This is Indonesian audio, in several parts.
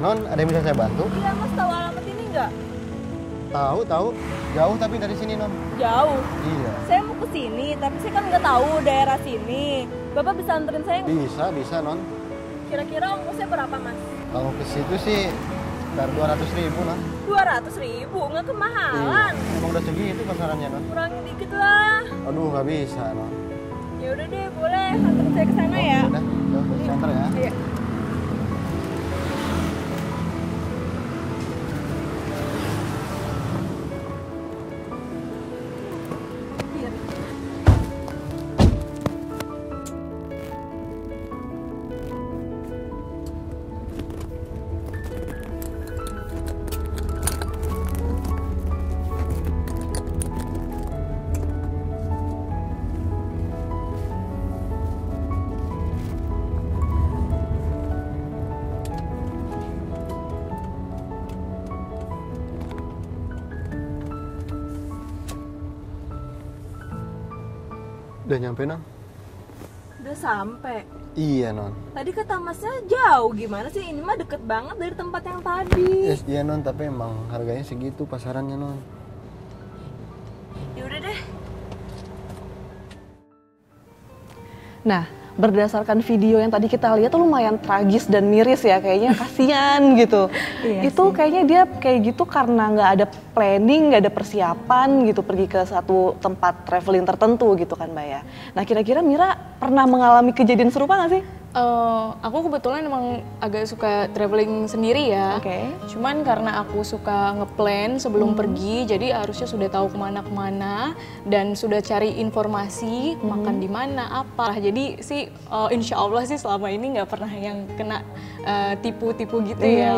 Non, ada yang bisa saya bantu? Iya Mas, tahu alamat ini nggak? Tahu. Jauh tapi dari sini, Non. Jauh. Iya. Saya mau ke sini, tapi saya kan nggak tahu daerah sini. Bapak bisa anterin saya nggak? Bisa, Non. Kira-kira ongkosnya berapa Mas? Kalau ke situ sih sekitar 200.000, Non. 200.000, nggak kemahalan. Iya. Emang udah segitu pasarannya, Non. Kurangin dikit lah. Aduh, nggak bisa, Non. Ya udah deh, boleh anterin saya ke sana ya. Udah, ke center ya. Iya. Udah nyampe, Non? Udah sampai. Iya, Non. Tadi kata Masnya jauh, gimana sih? Ini mah deket banget dari tempat yang tadi. Yes, iya, Non, tapi emang harganya segitu pasarannya, Non. Ya udah deh. Nah, berdasarkan video yang tadi kita lihat tuh lumayan tragis dan miris ya, kayaknya kasihan gitu. Iya Itu sih. kayaknya dia kayak gitu karena nggak ada planning, nggak ada persiapan gitu pergi ke satu tempat traveling tertentu gitu kan Mbak ya. Nah kira-kira Mira pernah mengalami kejadian serupa nggak sih? Aku kebetulan emang agak suka traveling sendiri ya. Oke. Cuman karena aku suka ngeplan sebelum pergi, jadi harusnya sudah tahu kemana-kemana dan sudah cari informasi makan di mana apa. Jadi sih insya Allah sih selama ini nggak pernah yang kena tipu-tipu gitu ya.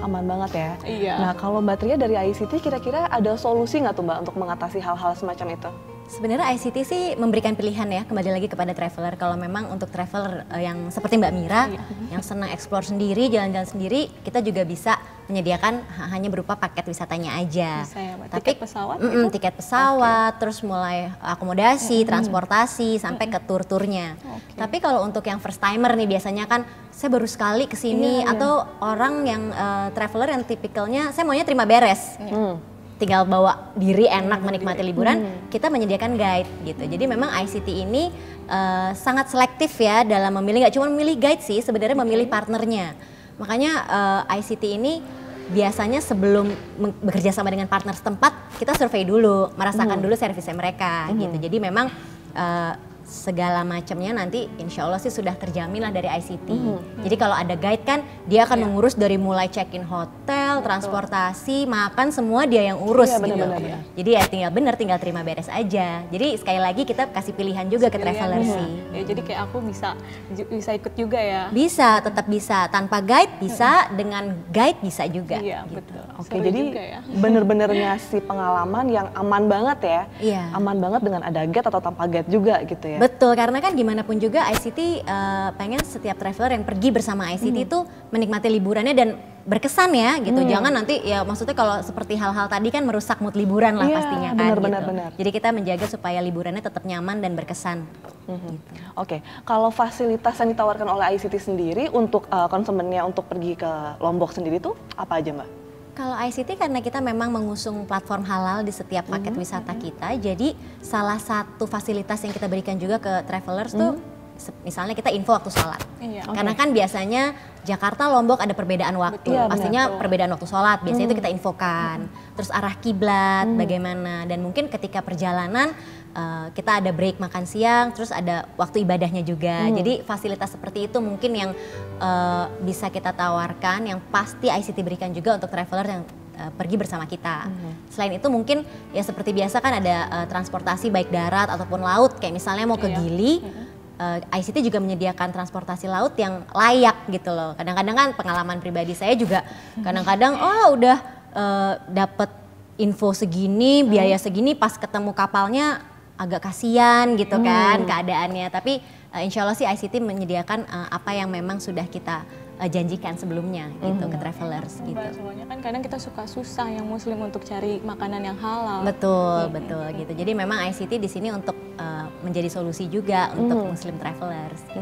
Aman banget ya. Iya. Nah kalau Mbak Tria dari ICT kira-kira ada solusi nggak tuh Mbak untuk mengatasi hal-hal semacam itu? Sebenarnya ICT sih memberikan pilihan ya, kembali lagi kepada traveler. Kalau memang untuk traveler yang seperti Mbak Mira, yang senang explore sendiri, jalan-jalan sendiri, kita juga bisa menyediakan hanya berupa paket wisatanya aja. Bisa ya, Mbak. Tapi Tiket pesawat gitu? tiket pesawat, terus mulai akomodasi, transportasi, sampai ke tur-turnya. Tapi kalau untuk yang first timer nih biasanya kan saya baru sekali kesini, atau orang yang traveler yang tipikalnya saya maunya terima beres. Tinggal bawa diri enak menikmati liburan, kita menyediakan guide gitu. Jadi memang ICT ini sangat selektif ya dalam memilih, nggak cuma memilih guide sih, sebenarnya memilih partnernya. Makanya ICT ini biasanya sebelum bekerja sama dengan partner setempat, kita survei dulu, merasakan dulu servisnya mereka gitu. Jadi memang segala macamnya nanti insya Allah sih sudah terjamin lah dari ICT. Jadi kalau ada guide kan dia akan mengurus dari mulai check-in hotel, transportasi, makan semua dia yang urus gitu. Jadi ya tinggal terima beres aja. Jadi sekali lagi kita kasih pilihan juga ke traveler sih. Ya, jadi kayak aku bisa ikut juga ya. Bisa, tetap bisa. Tanpa guide bisa, dengan guide bisa juga. Iya, gitu. betul. Oke, Seru jadi juga ya. bener-bener ngasih pengalaman yang aman banget ya. Iya. Aman banget dengan ada guide atau tanpa guide juga gitu ya. Betul, karena kan gimana pun juga ICT pengen setiap traveler yang pergi bersama ICT itu menikmati liburannya dan berkesan ya gitu. Jangan nanti ya maksudnya kalau seperti hal-hal tadi kan merusak mood liburan lah Iya, pastinya kan benar. gitu. Jadi kita menjaga supaya liburannya tetap nyaman dan berkesan. Gitu. Oke, kalau fasilitas yang ditawarkan oleh ICT sendiri untuk konsumennya untuk pergi ke Lombok sendiri tuh apa aja Mbak? Kalau ICT karena kita memang mengusung platform halal di setiap paket wisata kita, jadi salah satu fasilitas yang kita berikan juga ke travelers tuh misalnya kita info waktu sholat. Iya. Karena kan biasanya Jakarta Lombok ada perbedaan waktu, Iya, pastinya benar. perbedaan waktu sholat, biasanya itu kita infokan. Terus arah kiblat bagaimana, dan mungkin ketika perjalanan kita ada break makan siang, terus ada waktu ibadahnya juga. Jadi fasilitas seperti itu mungkin yang bisa kita tawarkan, yang pasti ICT berikan juga untuk traveler yang pergi bersama kita. Selain itu mungkin ya seperti biasa kan ada transportasi baik darat ataupun laut, kayak misalnya mau ke Gili. ICT juga menyediakan transportasi laut yang layak gitu loh. Kadang-kadang kan pengalaman pribadi saya juga kadang-kadang udah dapat info segini, biaya segini, pas ketemu kapalnya agak kasihan gitu kan keadaannya. Tapi insya Allah sih ICT menyediakan apa yang memang sudah kita janjikan sebelumnya gitu ke travelers gitu. Soalnya kan kadang kita suka susah yang muslim untuk cari makanan yang halal. Betul gitu. Jadi memang ICT di sini untuk menjadi solusi juga untuk muslim travelers gitu.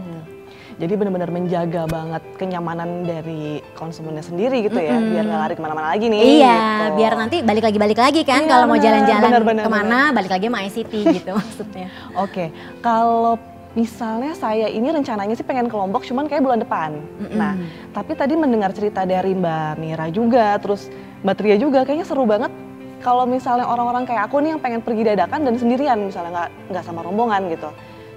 Jadi benar-benar menjaga banget kenyamanan dari konsumennya sendiri gitu ya, biar nggak lari kemana-mana lagi nih. Iya, gitu. biar nanti balik lagi kan Iya, kalau mau benar, jalan-jalan benar, kemana, balik lagi sama ICT gitu maksudnya. Oke, kalau misalnya saya ini rencananya sih pengen ke Lombok cuman kayak bulan depan. Nah, tapi tadi mendengar cerita dari Mbak Mira juga, terus Mbak Tria juga, kayaknya seru banget kalau misalnya orang-orang kayak aku nih yang pengen pergi dadakan dan sendirian misalnya nggak sama rombongan gitu.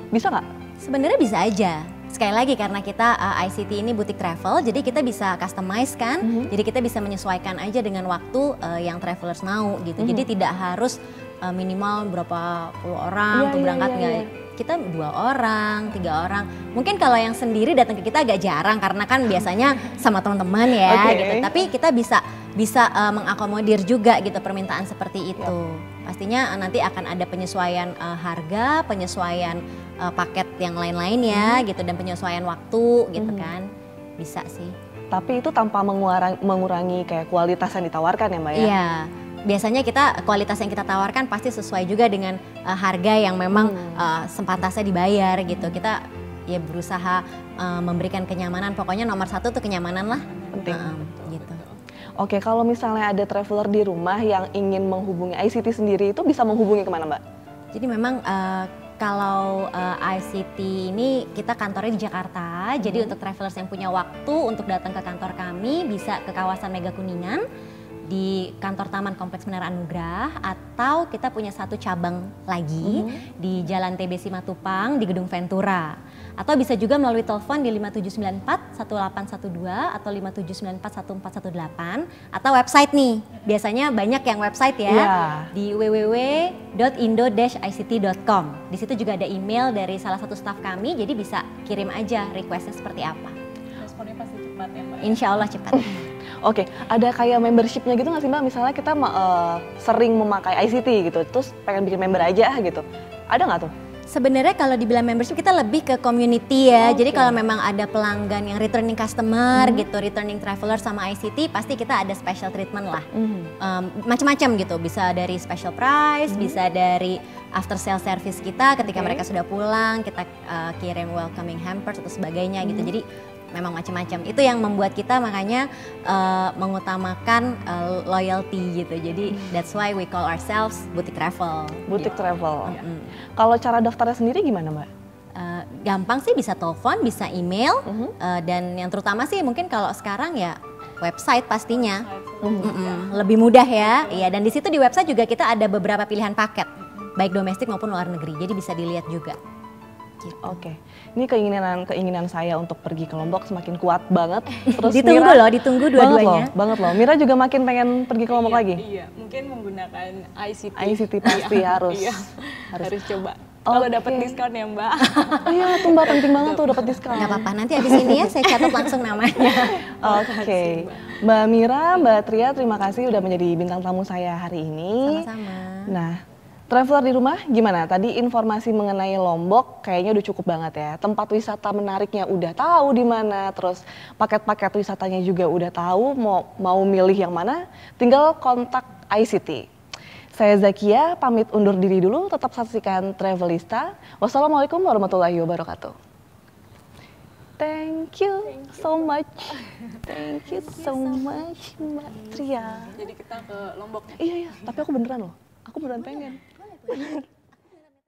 Bisa nggak? Sebenarnya bisa aja. Sekali lagi karena kita ICT ini butik travel, jadi kita bisa customize kan. Jadi kita bisa menyesuaikan aja dengan waktu yang travelers mau gitu. Jadi tidak harus minimal berapa puluh orang untuk berangkat nggak. Kita 2 orang, 3 orang. Mungkin kalau yang sendiri datang ke kita agak jarang karena kan biasanya sama teman-teman ya gitu. Tapi kita bisa mengakomodir juga gitu permintaan seperti itu. Pastinya nanti akan ada penyesuaian harga, penyesuaian paket yang lain-lain ya gitu dan penyesuaian waktu gitu kan. Bisa sih. Tapi itu tanpa mengurangi kayak kualitas yang ditawarkan ya Mbak ya? Iya. Biasanya kita kualitas yang kita tawarkan pasti sesuai juga dengan harga yang memang sepantasnya dibayar gitu. Kita ya berusaha memberikan kenyamanan. Pokoknya nomor 1 tuh kenyamanan lah. Penting. Gitu. Oke, kalau misalnya ada traveler di rumah yang ingin menghubungi ICT sendiri itu bisa menghubungi kemana Mbak? Jadi memang kalau ICT ini kita kantornya di Jakarta. Jadi untuk travelers yang punya waktu untuk datang ke kantor kami bisa ke kawasan Mega Kuningan di kantor Taman Kompleks Menara Anugrah, atau kita punya 1 cabang lagi di Jalan TB Simatupang di Gedung Ventura. Atau bisa juga melalui telepon di 5794 1812 atau 5794 1418 atau website nih. Biasanya banyak yang website ya, di www.indo-ict.com. Di situ juga ada email dari salah satu staf kami, jadi bisa kirim aja requestnya seperti apa. Responnya pasti cepat ya Mbak? Insya Allah cepat. Oke, ada kayak membershipnya gitu nggak sih Mbak? Misalnya kita sering memakai ICT gitu, terus pengen bikin member aja gitu. Ada nggak tuh? Sebenarnya kalau dibilang membership kita lebih ke community ya. Jadi kalau memang ada pelanggan yang returning customer gitu, returning traveler sama ICT, pasti kita ada special treatment lah. Macam-macam gitu, bisa dari special price, bisa dari after sale service kita ketika mereka sudah pulang, kita kirim welcoming hampers atau sebagainya gitu. Jadi memang macam-macam. Itu yang membuat kita makanya mengutamakan loyalty gitu. Jadi that's why we call ourselves butik travel. Butik travel. Kalau cara daftarnya sendiri gimana Mbak? Gampang sih, bisa telepon, bisa email, dan yang terutama sih mungkin kalau sekarang ya website pastinya. Lebih mudah ya. Iya, dan di situ di website juga kita ada beberapa pilihan paket, baik domestik maupun luar negeri. Jadi bisa dilihat juga. Gitu. Oke, ini keinginan saya untuk pergi ke Lombok semakin kuat banget. Terus ditunggu dua-duanya. Banget loh. Mira juga makin pengen pergi ke Lombok lagi. Iya, mungkin menggunakan ICT. ICT pasti harus. Harus coba. Kalau dapat diskon ya Mbak. Oh iya tuh Mbak, penting banget tuh dapat diskon. Gak apa-apa, nanti abis ini ya saya catat langsung namanya. Oke. Mbak Mira, Mbak Tria, terima kasih udah menjadi bintang tamu saya hari ini. Sama-sama. Nah, traveler di rumah gimana? Tadi informasi mengenai Lombok kayaknya udah cukup banget ya. Tempat wisata menariknya udah tahu di mana, terus paket-paket wisatanya juga udah tahu, mau milih yang mana, tinggal kontak ICT. Saya Zakia, pamit undur diri dulu, tetap saksikan Travelista. Wassalamualaikum warahmatullahi wabarakatuh. Thank you so much. Thank you so much Mbak Tria. Jadi kita ke Lombok. Iya, tapi aku beneran loh. Aku beneran pengen.